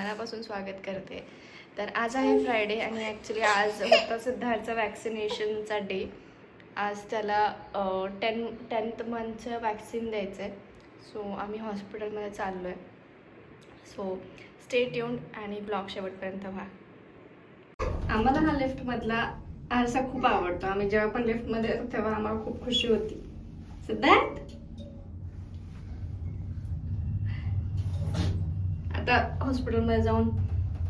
मनापासून स्वागत करते. तर आज आहे फ्रायडे आणि ॲक्च्युली आज होता सिद्धार्थचा वॅक्सिनेशनचा डे. आज त्याला 10th मंथचं वॅक्सिन द्यायचं आहे. सो आम्ही हॉस्पिटलमध्ये चाललो आहे. सो स्टे ट्यून आणि ब्लॉग शेवटपर्यंत व्हा. आम्हाला हा लिफ्टमधला आरसा खूप आवडतो. आम्ही जेव्हा पण लिफ्टमध्ये येतो तेव्हा आम्हाला खूप खुशी होती. सिद्धार्थ आता हॉस्पिटलमध्ये जाऊन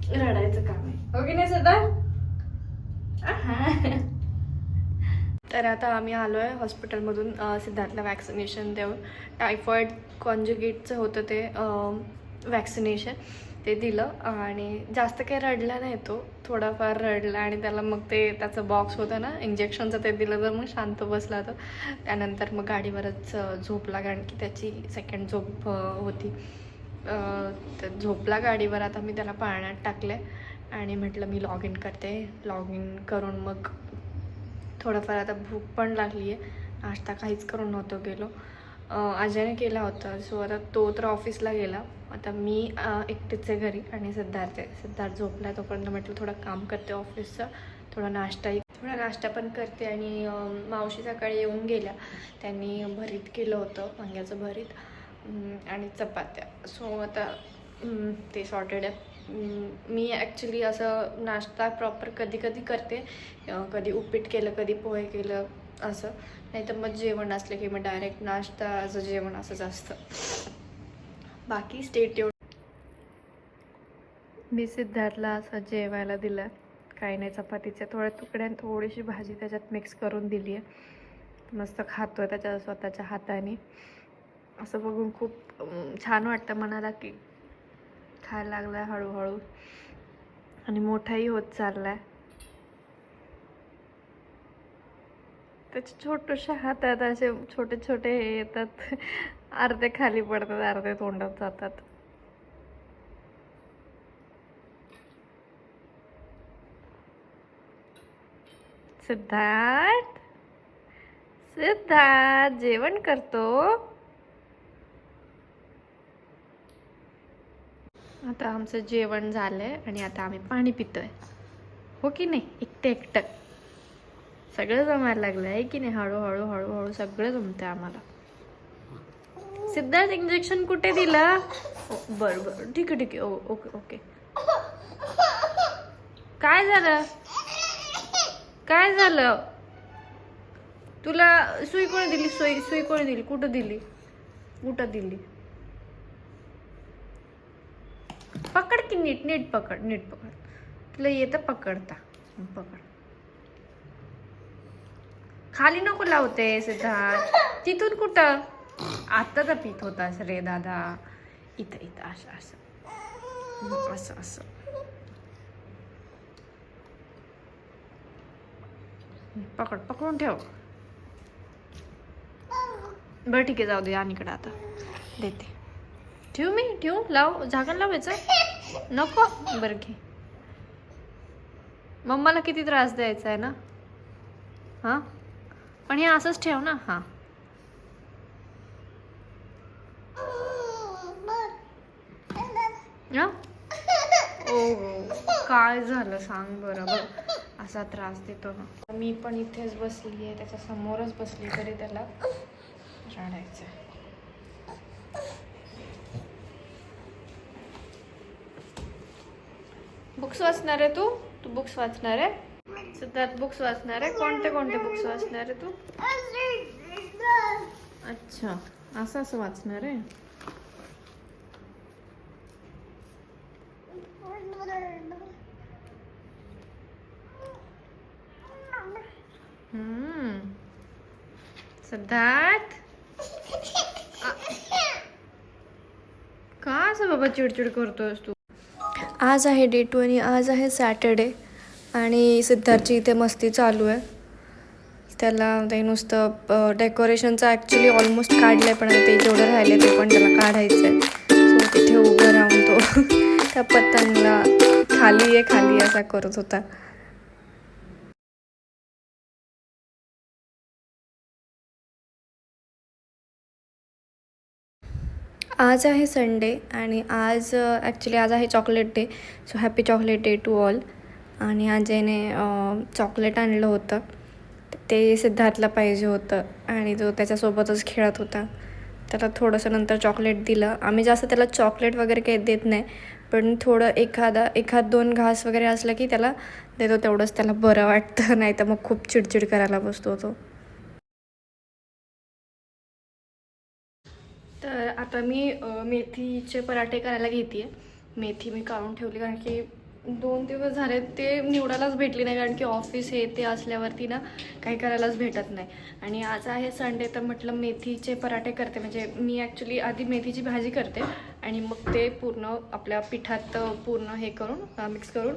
रडायचं काम आहे, ओके नाही सिद्धार्थ? तर आता आम्ही आलो आहे हॉस्पिटलमधून सिद्धार्थला वॅक्सिनेशन देऊन. टायफॉईड कॉन्जुगेटचं होतं ते वॅक्सिनेशन, ते दिलं आणि जास्त काही रडला नाही तो. थोडाफार रडला आणि त्याला मग ते त्याचं बॉक्स होतं ना इंजेक्शनचं, ते दिलं तर मग शांत बसला तो. त्यानंतर मग गाडीवरच झोपला, कारण की त्याची सेकंड झोप होती. तर झोपला गाडीवर. आता मी त्याला पाळण्यात टाकले आणि म्हटलं मी लॉग इन करते. लॉग इन करून मग थोडंफार आता भूक पण लागली आहे. नाश्ता काहीच करून नव्हतं गेलो. अजयने केला होता. सो आता तो तर ऑफिसला गेला. आता मी एकटीच आहे घरी आणि सिद्धार्थ झोपला. तोपर्यंत म्हटलं थोडं काम करते ऑफिसचं, थोडा नाश्ता पण करते. आणि मावशी सकाळी येऊन गेल्या. त्यांनी भरीत केलं होतं, वांग्याचं भरीत आणि चपात्या. सो आता ते सॉर्टेड आहे. मी ॲक्च्युली असं नाश्ता प्रॉपर कधी कधी करते. कधी उपीट केलं, कधी पोहे केलं असं. नाही तर मग जेवण असलं की मग डायरेक्ट नाश्ता असं जेवण असंच असतं. बाकी स्टेट मी सिद्धार्थला असं जेवायला दिलं. काही नाही, चपातीच्या थोड्या तुकड्या थोडीशी भाजी त्याच्यात मिक्स करून दिली आहे. मस्त खातो आहे त्याच्या स्वतःच्या हाताने. असं बघून खूप छान वाटतं मनाला की खायला लागला आहे हळूहळू आणि मोठाही होत चालला आहे. त्याचे छोटेसे हातात असे छोटे छोटे हे येतात, अर्धे खाली पडतात, अर्धे तोंडात जातात. सिद्धार्थ जेवण करतो. आता आमचं जेवण झालंय आणि आता आम्ही पाणी पितोय, हो की नाही? एकटं सगळं जमायला लागलं आहे की नाही? हळूहळू हळूहळू सगळं जमतंय आम्हाला. सिद्धार्थ इंजेक्शन कुठे दिलं? बरं ठीक आहे ओके. काय झालं तुला? सुई कोणी दिली? सुई कोणी दिली? कुठं दिली? पकड की नीट पकड. तुला येतं पकडता? पकड. खाली नको लावते सिद्धार्थ. तिथून कुठं? आता तर पित होतास रे दादा. इथं असं पकडून ठेव. बरं ठीक आहे, जाऊ दे. आणि इकडं आता देते. ठेवू लाव, झाकण लावायचं नको. बरं घे. मम्माला किती त्रास द्यायचा आहे ना? हां, पण हे असंच ठेव ना. हां, काय झालं सांग बरं. बघ असा त्रास देतो ना. मी पण इथेच बसली आहे, त्याच्या समोरच बसली, तरी त्याला रडायचं आहे. बुक्स वाचणार आहे तू बुक्स वाचणार आहे सिद्धार्थ? बुक्स वाचणार आहे? कोणते बुक्स वाचणार आहे तू? अच्छा, असं वाचणार आहे. सिद्धार्थ का असं बाबा चिडचिड करतोयस तू? आज आहे डे 2 आणि आज आहे सॅटर्डे आणि सिद्धार्थची इथे मस्ती चालू आहे. त्याला ते नुसतं डेकोरेशनचं ॲक्च्युली ऑलमोस्ट काढलं आहे, पण ते जेवढं राहिले ते पण त्याला काढायचं आहे. सो तिथे उभं राहून तो त्या पतंगला खाली असा करत होता. आज आहे संडे आणि आज ॲक्च्युली आज आहे chocolate day. So happy chocolate day to all. आणि आज याने चॉकलेट आणलं होतं, ते सिद्धार्थला पाहिजे होतं आणि तो त्याच्यासोबतच खेळत होता. त्याला थोडंसं नंतर चॉकलेट दिलं. आम्ही जास्त त्याला चॉकलेट वगैरे काही देत नाही, पण थोडं एखाद दोन घास वगैरे असलं की त्याला देतो, तेवढंच त्याला बरं वाटतं. नाही तर मग खूप चिडचिड करायला बसतो तो. तर आता मी मेथीचे पराठे करायला घेते आहे. मेथी मी काढून ठेवली कारण की 2 दिवस झाले ते निवडायलाच भेटली नाही, कारण की ऑफिस हे ते असल्यावरती ना काही करायलाच भेटत नाही. आणि आज आहे संडे, तर म्हटलं मेथीचे पराठे करते. म्हणजे मी ॲक्च्युली आधी मेथीची भाजी करते आणि मग ते पूर्ण आपल्या पिठात पूर्ण हे करून मिक्स करून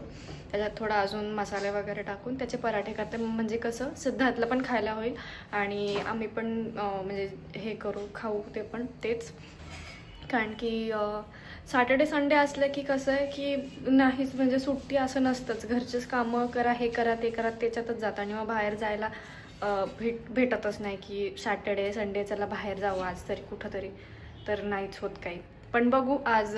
त्याच्यात थोडा अजून मसाले वगैरे टाकून त्याचे पराठे करते. म्हणजे कसं सिद्धार्थला पण खायला होईल आणि आम्ही पण म्हणजे हे करू खाऊ ते पण तेच. कारण की सॅटर्डे संडे असलं की कसं आहे की नाहीच, म्हणजे सुट्टी असं नसतंच. घरचेच कामं करा, हे करा ते करा, त्याच्यातच जातं. आणि मग बाहेर जायला भेटतच नाही की सॅटर्डे संडे चला बाहेर जाऊ आज तरी कुठं तरी, तर नाहीच होत काही. पण बघू, आज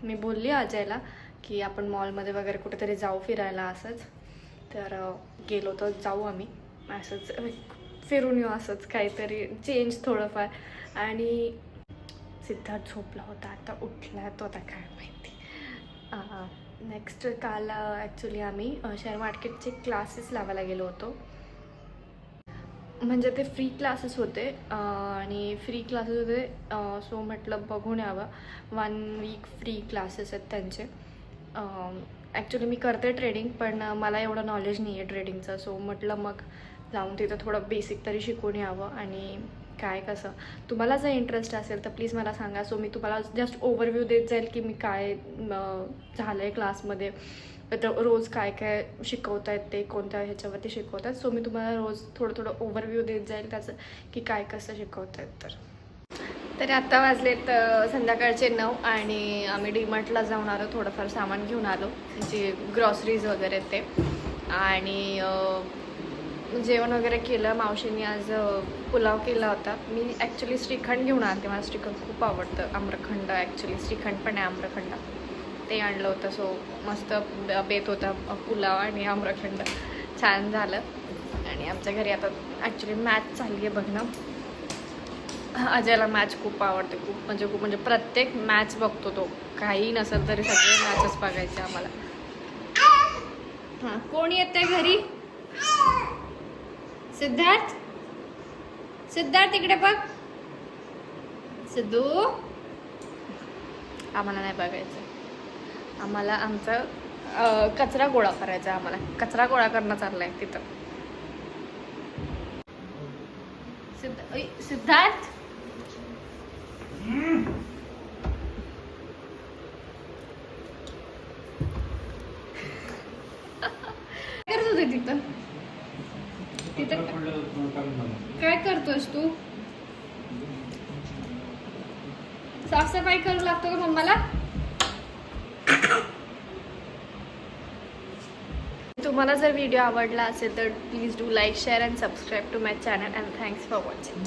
मी बोलली अजयला की आपण मॉलमध्ये वगैरे कुठेतरी जाऊ फिरायला असंच. तर गेलो तर जाऊ आम्ही असंच फिरून येऊ, असंच काहीतरी चेंज थोडंफार. आणि सिद्धार्थ झोपला होता, आता उठला तो, आता काय माहिती. नेक्स्ट काल ॲक्च्युली आम्ही शेअर मार्केटचे क्लासेस लावायला गेलो होतो. म्हणजे ते फ्री क्लासेस होते आणि फ्री क्लासेस होते. सो म्हटलं बघून यावं. 1 वीक फ्री क्लासेस आहेत त्यांचे. ॲक्च्युली मी करते ट्रेडिंग, पण मला एवढं नॉलेज नाही आहे ट्रेडिंगचं. सो म्हटलं मग जाऊन तिथं थोडं बेसिक तरी शिकून यावं. आणि काय कसं तुम्हाला जर इंटरेस्ट असेल तर प्लीज मला सांगा. सो मी तुम्हाला जस्ट ओव्हरव्ह्यू देत जाईल की मी काय झालं आहे क्लासमध्ये, रोज काय काय शिकवत आहेत, ते कोणत्या ह्याच्यावरती शिकवत आहेत. सो मी तुम्हाला रोज थोडं ओव्हरव्ह्यू देत जाईल त्याचं की काय कसं शिकवत आहेत. तर आता वाजलेत संध्याकाळचे 9 आणि आम्ही डीमार्टला जाऊन आलो, थोडंफार सामान घेऊन आलो, जे ग्रॉसरीज वगैरे ते. आणि जेवण वगैरे केलं. मावशींनी आज पुलाव केला होता. मी ॲक्च्युली श्रीखंड घेऊन आणते, मला श्रीखंड खूप आवडतं. आम्रखंड, ॲक्च्युली श्रीखंड पण आहे आम्रखंड, ते आणलं होतं. सो मस्त बेत होता पुलाव आणि आम्रखंड, छान झालं. आणि आमच्या घरी आता ॲक्च्युली मॅच चालली आहे बघणं. अजयला मॅच खूप आवडते, खूप म्हणजे प्रत्येक मॅच बघतो तो, काही नसेल तरी सगळे मॅचच बघायचे आम्हाला. हां, कोण येते घरी? सिद्धार्थ, सिद्धार्थ इकडे बघ. सिद्धू, आम्हाला नाही बघायचं, आम्हाला आमचा कचरा गोळा करायचा. आम्हाला कचरा गोळा करणं चाललंय तिथं. सिद्धार्थ, काय करत होते तिथं? काय करतोस तू? साफसफाई करू लागतो का मम्माला? तुम्हाला जर व्हिडिओ आवडला असेल तर please do like, share and subscribe to my channel and thanks for watching.